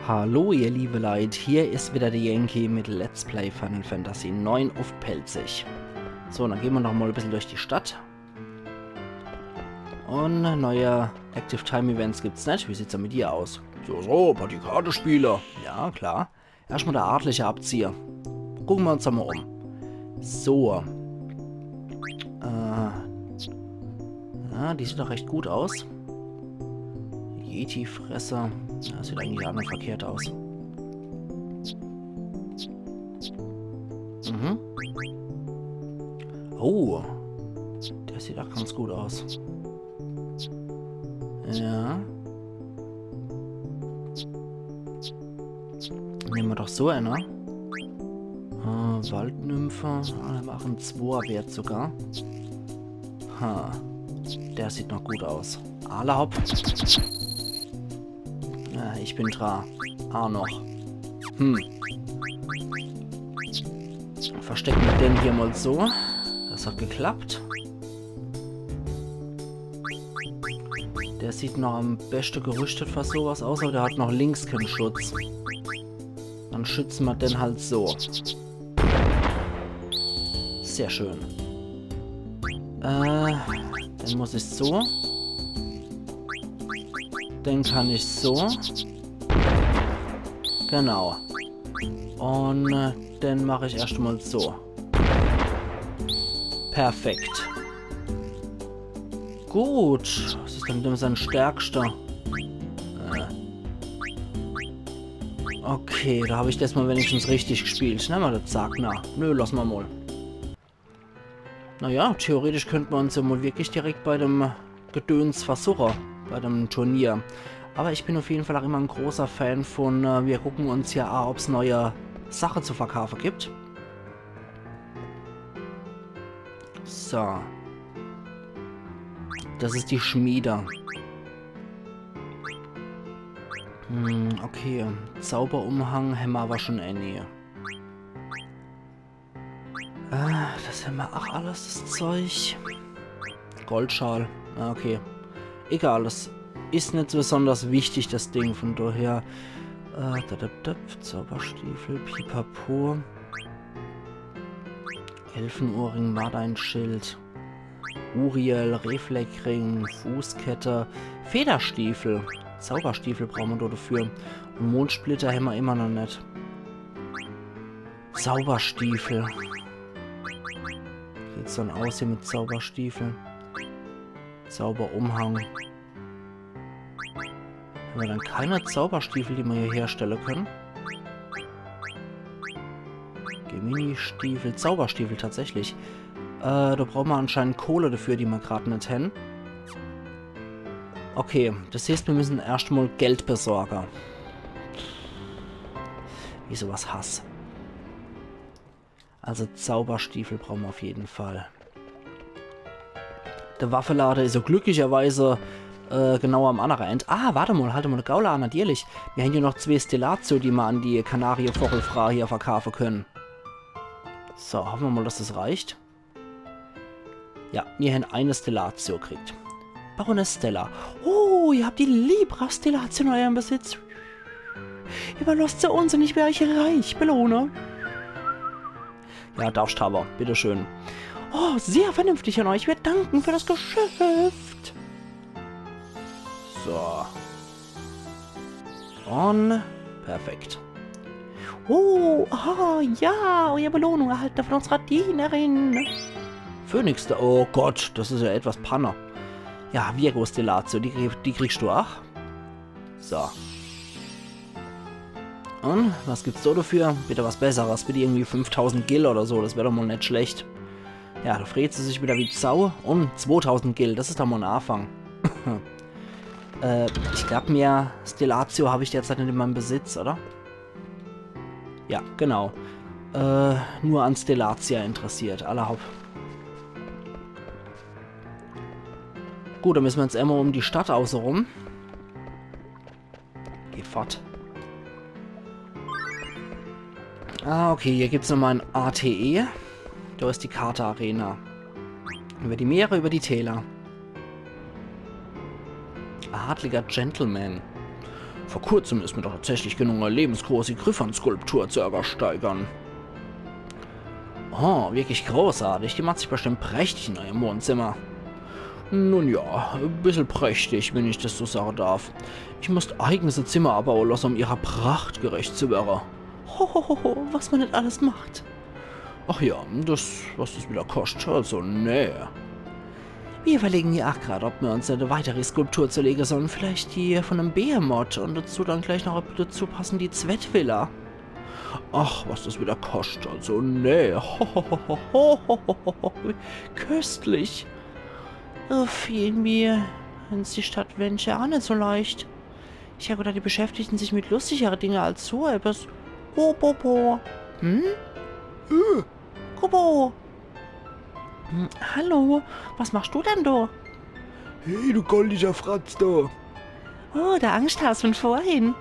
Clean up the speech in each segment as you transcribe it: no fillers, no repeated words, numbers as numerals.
Hallo ihr liebe Leute, hier ist wieder der Yankee mit Let's Play Final Fantasy 9 auf Pelzig. So, dann gehen wir noch mal ein bisschen durch die Stadt. Und neue Active Time Events gibt's nicht. Wie sieht's denn mit dir aus? So, Partykartenspieler. Ja, klar. Erstmal der adlige Abzieher. Gucken wir uns da mal um. So. Ja, die sieht doch recht gut aus. Yeti-Fresser. Ja, sieht eigentlich auch nicht verkehrt aus. Mhm. Oh. Der sieht auch ganz gut aus. Ja. Nehmen wir doch so einer. Waldnymphe. Ah, wir machen 2er Wert sogar. Ha. Der sieht noch gut aus. Alehopp. Ja, ich bin dran. Noch. Verstecken wir den hier mal so. Das hat geklappt. Der sieht noch am besten gerüstet fast sowas aus, aber der hat noch links keinen Schutz. Dann schützen wir den halt so. Sehr schön. Dann muss ich so. Den kann ich so. Genau. Und den mache ich erstmal so. Perfekt. Gut. Was ist denn sein stärkster? Okay, da habe ich das mal wenigstens richtig gespielt. Nehmen wir das Sagner. Nö, lassen wir mal. Naja, theoretisch könnten wir uns ja mal wirklich direkt bei dem Gedöns versuchen. Bei dem Turnier. Aber ich bin auf jeden Fall auch immer ein großer Fan von, wir gucken uns ja an, ob es neue Sachen zu verkaufen gibt. So. Das ist die Schmiede. Okay. Zauberumhang haben wir aber schon eine. Das haben wir auch alles, das Zeug. Goldschal. Okay. Egal, das ist nicht so besonders wichtig, das Ding. Von daher. Zauberstiefel, Pipapo. Elfenohrring, Mardeinschild. Uriel, Refleckring, Fußkette. Federstiefel. Zauberstiefel brauchen wir dafür. Und Mondsplitter haben wir immer noch nicht. Zauberstiefel. Wie sieht's dann aus hier mit Zauberstiefel? Zauberumhang. Haben wir dann keine Zauberstiefel, die wir hier herstellen können? Gemini-Stiefel, Zauberstiefel tatsächlich. Da brauchen wir anscheinend Kohle dafür, die wir gerade nicht haben. Okay, das heißt, wir müssen erstmal Geld besorgen. Wie sowas Hass. Also Zauberstiefel brauchen wir auf jeden Fall. Der Waffelader ist so glücklicherweise genau am anderen Ende. Warte mal, halt mal eine Gaula an, natürlich. Wir haben hier noch 2 Stellatio, die wir an die Kanarie-Vogelfrau hier verkaufen können. So, hoffen wir mal, dass das reicht. Ja, wir haben eine Stellatio gekriegt. Baroness Stella. Oh, ihr habt die Libra Stellatio in eurem Besitz. Überlasst sie uns und ich wäre euch reich, Belohner. Ja, darfst aber, bitteschön. Oh, sehr vernünftig an euch. Wir danken für das Geschäft. So. Und perfekt. Oh, ja, eure Belohnung erhalten von unserer Dienerin. Phönix, oh Gott, das ist ja etwas Panne. Ja, Virgo Stellatio, die kriegst du auch. So. Und, was gibt's da dafür? Bitte was Besseres, bitte irgendwie 5000 Gil oder so, das wäre doch mal nicht schlecht. Ja, da friert sie sich wieder wie Sau. Und 2000 Gil, das ist doch mal ein Anfang. Ich glaube mir, Stellatio habe ich derzeit nicht in meinem Besitz, oder? Ja, genau. Nur an Stellatia interessiert, allerhaupt. Gut, dann müssen wir uns immer um die Stadt außenrum. Geh fort. Okay, hier gibt es nochmal ein ATE. Da ist die Karte Arena. Über die Meere, über die Täler. Adliger Gentleman. Vor kurzem ist mir doch tatsächlich gelungen, eine lebensgroße Griffon-Skulptur zu ersteigern. Oh, wirklich großartig. Die macht sich bestimmt prächtig in eurem Wohnzimmer. Nun ja, ein bisschen prächtig, wenn ich das so sagen darf. Ich muss eigenes Zimmer abbauen lassen, um ihrer Pracht gerecht zu werden. Hohoho, was man nicht alles macht. Ach ja, was das wieder kostet, also nee. Wir überlegen ja auch gerade, ob wir uns eine weitere Skulptur zulegen sollen. Vielleicht die von einem Behemoth und dazu dann gleich noch dazu passen die Zwettvilla. Ach, was das wieder kostet, also nee. Köstlich. Uff, irgendwie ist die Stadt Venture auch nicht so leicht. Ich habe gedacht, die beschäftigten sich mit lustigeren Dingen als so etwas. Oh, Bobo. Hm? Bobo. Hallo, was machst du denn da? Hey, du goldiger Fratz da. Oh, der Angsthas von vorhin.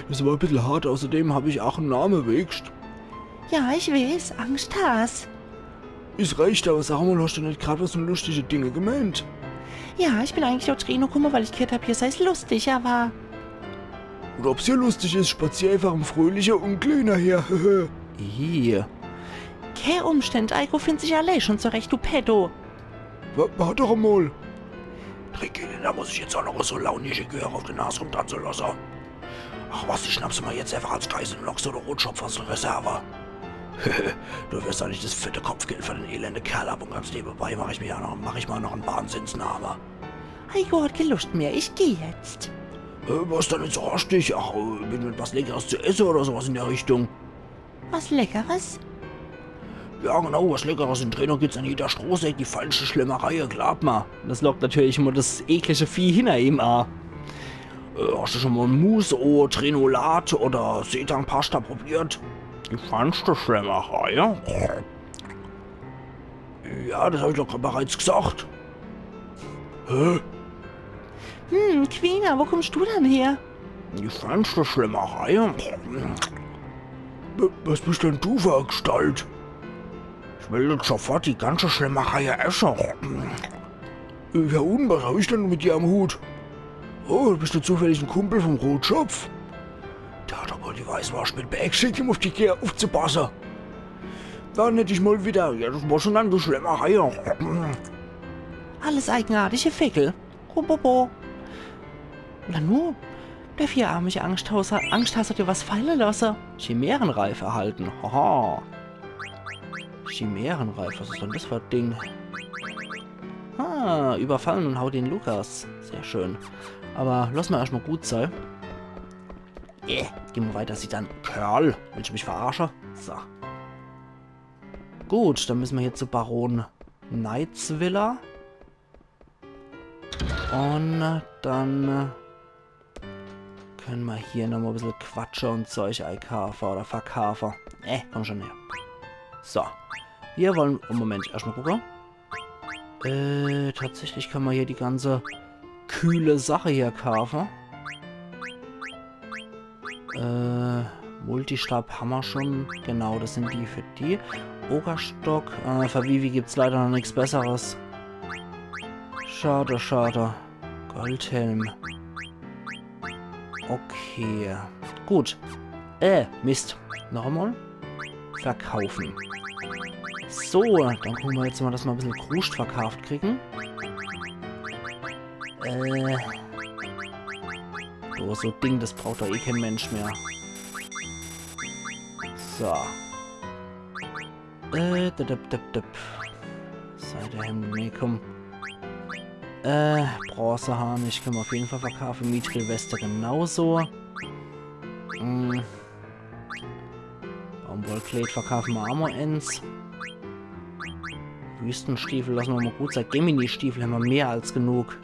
Das war ein bisschen hart, außerdem habe ich auch einen Namen wächst. Ja, ich weiß, Angsthas. Ist recht, aber sag mal, hast du nicht gerade was so lustige Dinge gemeint? Ja, ich bin eigentlich dort Trino gekommen, weil ich gehört habe, hier sei es lustig, aber... Und ob's hier lustig ist, spazier einfach ein fröhlicher und kleiner her. Hier. Kein Umstand, Eiko findet sich allein schon zurecht, du Pedo. Warte doch einmal. Regine, da muss ich jetzt auch noch so launische Gehör auf den Nase rumtanzen lassen. Ach was, ich schnapp's mal jetzt einfach als Geisellochs oder Rotschopf aus der Reserve. Du wirst doch nicht das fette Kopfgeld für den elende Kerl ab und ganz nebenbei mach ich mal noch einen Wahnsinnsname. Eiko hat keine Lust mehr, ich geh jetzt. Was denn jetzt so rastig? Ach, mit was Leckeres zu essen oder sowas in der Richtung? Was Leckeres? Ja, genau, was Leckeres. Im Trainer gibt's an jeder Strohsäck die falsche Schlemmerei, glaub mal. Das lockt natürlich immer das eklige Vieh hinter ihm an. Hast du schon mal Mousse oder Trenolat oder Seitan-Pasta probiert? Die falsche Schlemmerei? Ja, das habe ich doch bereits gesagt. Hä? Quina, wo kommst du denn her? Die falsche Schlemmerei? Was bist denn du für eine Gestalt? Ich will jetzt sofort die ganze Schlemmerei essen. Ja und, was habe ich denn mit dir am Hut? Oh, bist du zufällig ein Kumpel vom Rotschopf? Der hat aber die Weißwurst mit Bergschickt, um auf die Kehr aufzupassen. Dann hätte ich mal wieder, ja, das war schon dann die Schlemmerei. Alles eigenartige Fickel. Bobo. Na nu, der vierarmige Angsthas hat dir was fallen lassen. Chimärenreif erhalten. Haha. Chimärenreif, was ist denn das für ein Ding? Ah, überfallen und haut den Lukas. Sehr schön. Aber lass mal erstmal gut sein. Gehen wir weiter, sieht dann. Kerl, willst du mich verarschen? So. Gut, dann müssen wir hier zu Baron Knights Villa. Und dann können wir hier nochmal ein bisschen Quatsche und Zeug einkaufen oder verkaufen. Komm schon her. So. Wir wollen... Oh, Moment, erstmal gucken. Tatsächlich können wir hier die ganze kühle Sache hier kaufen. Multistab haben wir schon. Genau, das sind die für die. Ogerstock. Für Vivi gibt es leider noch nichts Besseres. Schade, schade. Goldhelm. Okay. Gut. Mist. Noch einmal. Verkaufen. So, dann gucken wir jetzt mal, dass wir ein bisschen Kruscht verkauft kriegen. So Ding, das braucht doch eh kein Mensch mehr. So. Seidehemd, nee, komm. Bronzehahn, ich kann auf jeden Fall verkaufen. Mithril-Weste genauso. Baumwollkleid verkaufen wir Armor-Ends. Wüstenstiefel lassen wir mal gut sein. Gemini-Stiefel haben wir mehr als genug.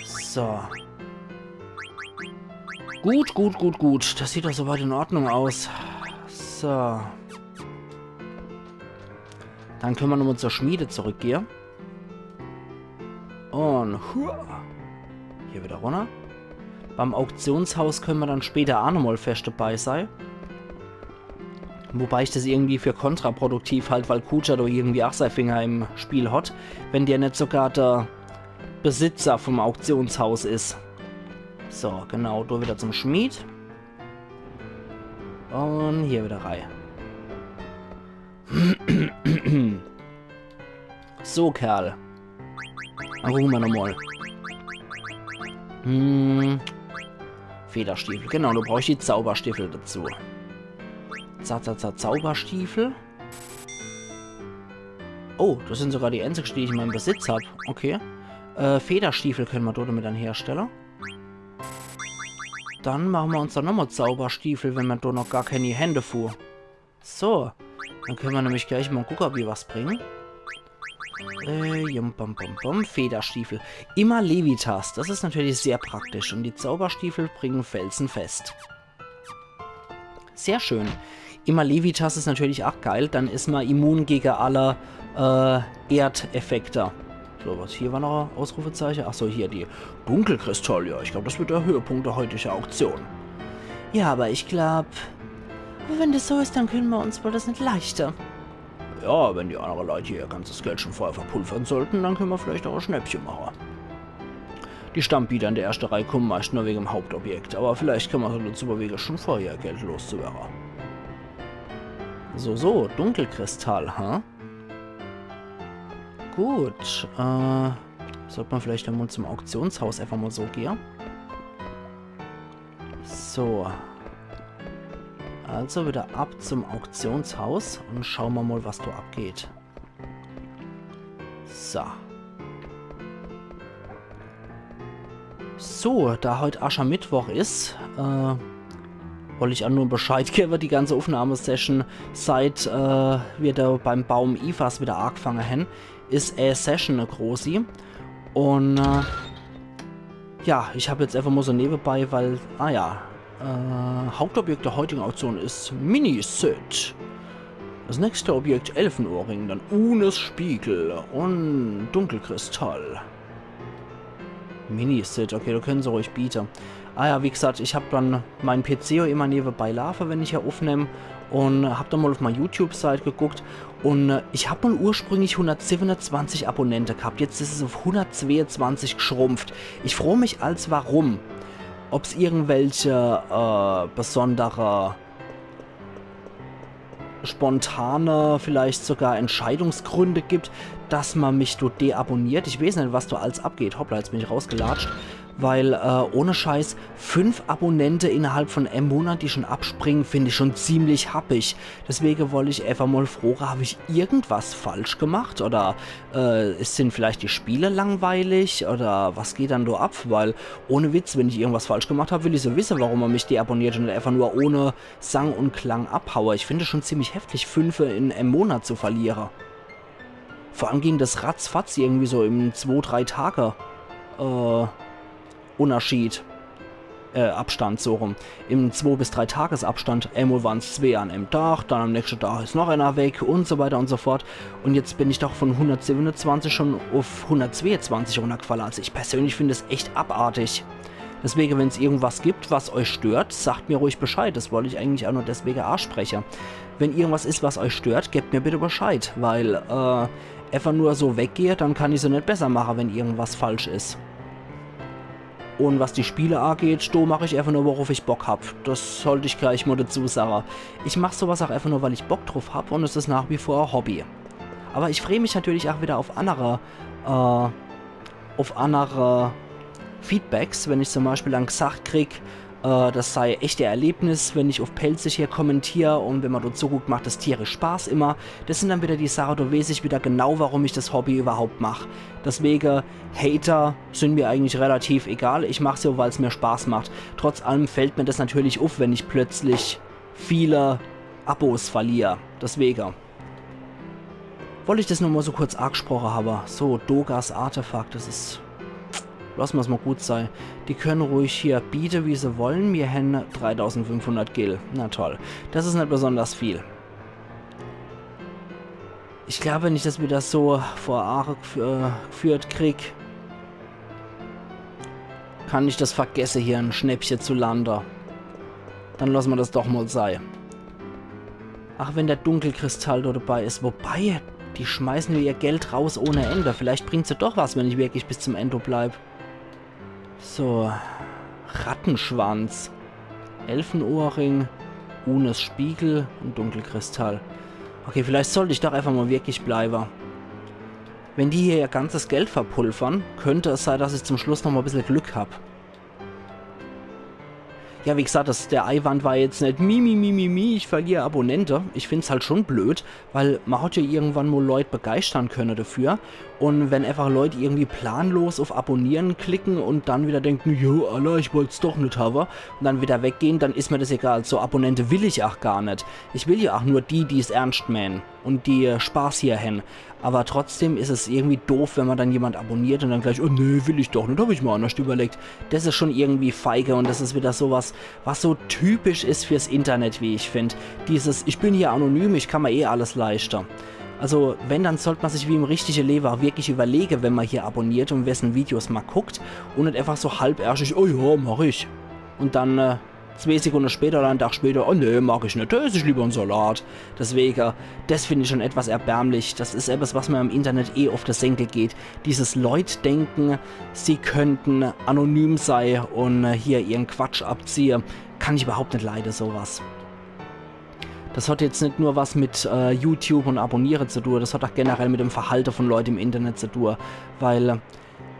So. Gut. Das sieht doch soweit in Ordnung aus. So. Dann können wir nochmal zur Schmiede zurückgehen. Und hier wieder runter. Beim Auktionshaus können wir dann später auch nochmal fest dabei sein. Wobei ich das irgendwie für kontraproduktiv halt, weil Kucha doch irgendwie auch sein Finger im Spiel hat, wenn der nicht sogar der Besitzer vom Auktionshaus ist. So, genau, du wieder zum Schmied. Und hier wieder rein. So, Kerl. Dann gucken wir nochmal. Federstiefel. Genau, du brauchst die Zauberstiefel dazu. Zauberstiefel. Oh, das sind sogar die einzigen, die ich in meinem Besitz habe. Okay. Federstiefel können wir dort mit dann herstellen. Dann machen wir uns dann nochmal Zauberstiefel, wenn wir dort noch gar keine Hände fuhr. So. Dann können wir nämlich gleich mal gucken, ob wir was bringen. Federstiefel. Immer Levitas. Das ist natürlich sehr praktisch. Und die Zauberstiefel bringen felsenfest. Sehr schön. Immer Levitas ist natürlich auch geil. Dann ist man immun gegen alle Erdeffekte. So, was hier war noch ein Ausrufezeichen? Achso, hier die Dunkelkristall. Ja, ich glaube, das wird der Höhepunkt der heutigen Auktion. Ja, aber ich glaube, wenn das so ist, dann können wir uns wohl das nicht leichter. Ja, wenn die anderen Leute hier ihr ganzes Geld schon vorher verpulvern sollten, dann können wir vielleicht auch ein Schnäppchen machen. Die Stammbieter in der ersten Reihe kommen meist nur wegen dem Hauptobjekt, aber vielleicht kann man so dazu bewegen, schon vorher Geld loszuwerden. So, Dunkelkristall, ha? Gut, sollte man vielleicht dann mal zum Auktionshaus einfach mal so gehen. So. Also wieder ab zum Auktionshaus und schauen wir mal, was da abgeht. So. So, da heute Aschermittwoch ist, wollte ich auch nur Bescheid geben, die ganze Aufnahmesession, seit wir da beim Baum IFAS wieder angefangen haben, ist Session eine große. Und ja, ich habe jetzt einfach mal so nebenbei, weil, Hauptobjekt der heutigen Auktion ist Mini-Set. Das nächste Objekt Elfenohrring, dann Unes Spiegel und Dunkelkristall. Mini-Set, okay, da können sie ruhig bieten. Ah ja, wie gesagt, ich habe dann meinen PC immer nebenbei laufen, wenn ich hier aufnehme. Und habe dann mal auf meiner YouTube-Seite geguckt. Und ich habe mal ursprünglich 127 Abonnenten gehabt. Jetzt ist es auf 122 geschrumpft. Ich freue mich als warum. Ob es irgendwelche besondere, spontane, vielleicht sogar Entscheidungsgründe gibt, dass man mich dort deabonniert. Ich weiß nicht, was da alles abgeht. Hoppla, jetzt bin ich rausgelatscht. Weil, ohne Scheiß, 5 Abonnenten innerhalb von einem Monat, die schon abspringen, finde ich schon ziemlich happig. Deswegen wollte ich einfach mal fragen, habe ich irgendwas falsch gemacht? Oder sind vielleicht die Spiele langweilig? Oder was geht dann da ab? Weil, ohne Witz, wenn ich irgendwas falsch gemacht habe, will ich so wissen, warum man mich deabonniert und einfach nur ohne Sang und Klang abhaue. Ich finde es schon ziemlich heftig, 5 in einem Monat zu verlieren. Vor allem ging das ratzfatz irgendwie so im 2-3 Tage, Unterschied, Abstand so rum. Im 2 bis 3 Tagesabstand, einmal waren es 2 an einem Tag, dann am nächsten Tag ist noch einer weg und so weiter und so fort. Und jetzt bin ich doch von 127 schon auf 122 runtergefallen. Also ich persönlich finde es echt abartig. Deswegen, wenn es irgendwas gibt, was euch stört, sagt mir ruhig Bescheid. Das wollte ich eigentlich auch nur deswegen ansprechen. Wenn irgendwas ist, was euch stört, gebt mir bitte Bescheid. Weil, einfach nur so weggehe, dann kann ich es nicht besser machen, wenn irgendwas falsch ist. Und was die Spiele angeht, da mache ich einfach nur, worauf ich Bock habe. Das sollte ich gleich mal dazu sagen. Ich mache sowas auch einfach nur, weil ich Bock drauf habe und es ist nach wie vor ein Hobby. Aber ich freue mich natürlich auch wieder auf andere Feedbacks, wenn ich zum Beispiel dann gesagt kriege, das sei echt ein Erlebnis, wenn ich auf Pelzig hier kommentiere und wenn man dort so gut macht, das tierisch Spaß immer. Das sind dann wieder die Sachen, da weiß ich wieder genau, warum ich das Hobby überhaupt mache. Deswegen, Hater sind mir eigentlich relativ egal. Ich mache es ja, weil es mir Spaß macht. Trotz allem fällt mir das natürlich auf, wenn ich plötzlich viele Abos verliere. Deswegen wollte ich das nur mal so kurz angesprochen haben. So, Dogas Artefakt, das ist... Lassen wir es mal gut sein. Die können ruhig hier bieten, wie sie wollen. Wir haben 3500 Gil. Na toll. Das ist nicht besonders viel. Ich glaube, wenn ich das wieder so vor Aare geführt kriege, kann ich das vergessen, hier ein Schnäppchen zu landen. Dann lassen wir das doch mal sein. Ach, wenn der Dunkelkristall da dabei ist. Wobei, die schmeißen mir ihr Geld raus ohne Ende. Vielleicht bringt sie doch was, wenn ich wirklich bis zum Ende bleibe. So, Rattenschwanz. Elfenohrring. Unes Spiegel und Dunkelkristall. Okay, vielleicht sollte ich doch einfach mal wirklich bleiben. Wenn die hier ihr ganzes Geld verpulvern, könnte es sein, dass ich zum Schluss noch mal ein bisschen Glück habe. Ja, wie gesagt, der Einwand war jetzt nicht ich verliere Abonnente. Ich finde es halt schon blöd, weil man hat ja irgendwann mal Leute begeistern können dafür. Und wenn einfach Leute irgendwie planlos auf Abonnieren klicken und dann wieder denken, jo, Alter, ich wollte es doch nicht haben, und dann wieder weggehen, dann ist mir das egal. So Abonnente will ich auch gar nicht. Ich will ja auch nur die es ernst meinen und die Spaß hier haben. Aber trotzdem ist es irgendwie doof, wenn man dann jemand abonniert und dann gleich, oh nee, will ich doch nicht, habe ich mal anders überlegt. Das ist schon irgendwie feige und das ist wieder sowas, was so typisch ist fürs Internet, wie ich finde. Dieses, ich bin hier anonym, ich kann mir eh alles leichter. Also, wenn, dann sollte man sich wie im richtigen Leben auch wirklich überlegen, wenn man hier abonniert und wessen Videos man guckt und nicht einfach so halbärschig, oh ja, mach ich. Und dann 2 Sekunden später oder einen Tag später, oh ne, mag ich nicht, da esse ich lieber einen Salat. Deswegen, das finde ich schon etwas erbärmlich. Das ist etwas, was mir im Internet eh auf die Senkel geht. Dieses Leute denken, sie könnten anonym sein und hier ihren Quatsch abziehen, kann ich überhaupt nicht leiden, sowas. Das hat jetzt nicht nur was mit YouTube und Abonnieren zu tun, das hat auch generell mit dem Verhalten von Leuten im Internet zu tun, weil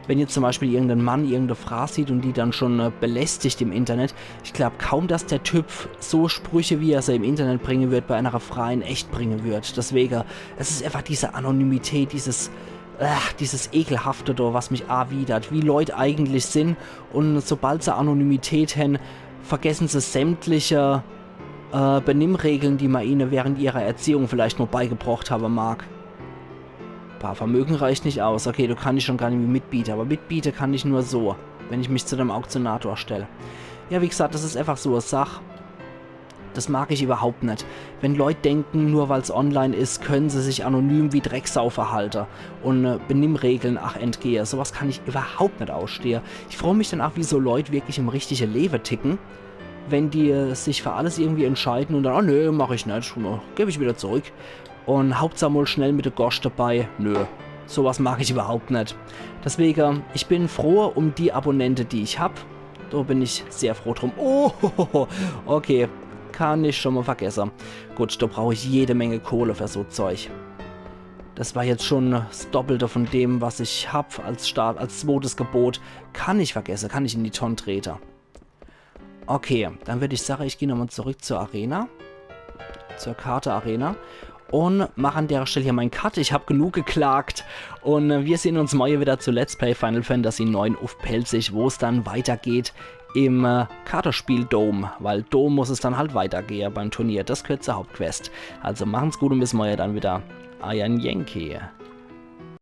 wenn jetzt zum Beispiel irgendein Mann irgendeine Frau sieht und die dann schon belästigt im Internet, ich glaube kaum, dass der Typ so Sprüche, wie er sie im Internet bringen wird, bei einer Frau in echt bringen wird. Deswegen, es ist einfach diese Anonymität, dieses Ekelhafte da, was mich erwidert, wie Leute eigentlich sind, und sobald sie Anonymität haben, vergessen sie sämtliche Benimmregeln, die man ihnen während ihrer Erziehung vielleicht nur beigebracht haben mag. Vermögen reicht nicht aus. Okay, du kannst schon gar nicht mehr mitbieten, aber mitbieten kann ich nur so, wenn ich mich zu dem Auktionator stelle. Ja, wie gesagt, das ist einfach so eine Sache. Das mag ich überhaupt nicht. Wenn Leute denken, nur weil es online ist, können sie sich anonym wie Drecksau verhalten und Benimmregeln entgehen. Sowas kann ich überhaupt nicht ausstehen. Ich freue mich dann auch, wie so Leute wirklich im richtigen Leben ticken, wenn die sich für alles irgendwie entscheiden und dann, oh nö, mach ich nicht, gebe ich wieder zurück. Und Hauptsache mal schnell mit der Gosch dabei, nö, sowas mag ich überhaupt nicht. Deswegen, ich bin froh um die Abonnente, die ich habe. Da bin ich sehr froh drum. Oh, okay, kann ich schon mal vergessen. Gut, da brauche ich jede Menge Kohle für so Zeug. Das war jetzt schon das Doppelte von dem, was ich habe als zweites Gebot. Kann ich vergessen, kann ich in die Tonne treten. Okay, dann würde ich sagen, ich gehe nochmal zurück zur Arena. Zur Karte Arena. Und mache an der Stelle hier meinen Cut. Ich habe genug geklagt. Und wir sehen uns morgen wieder zu Let's Play Final Fantasy 9 auf Pelzig, wo es dann weitergeht im Kartenspiel Dome. Weil Dome muss es dann halt weitergehen beim Turnier. Das gehört zur Hauptquest. Also machen's gut und bis morgen dann wieder. Iron Yankee.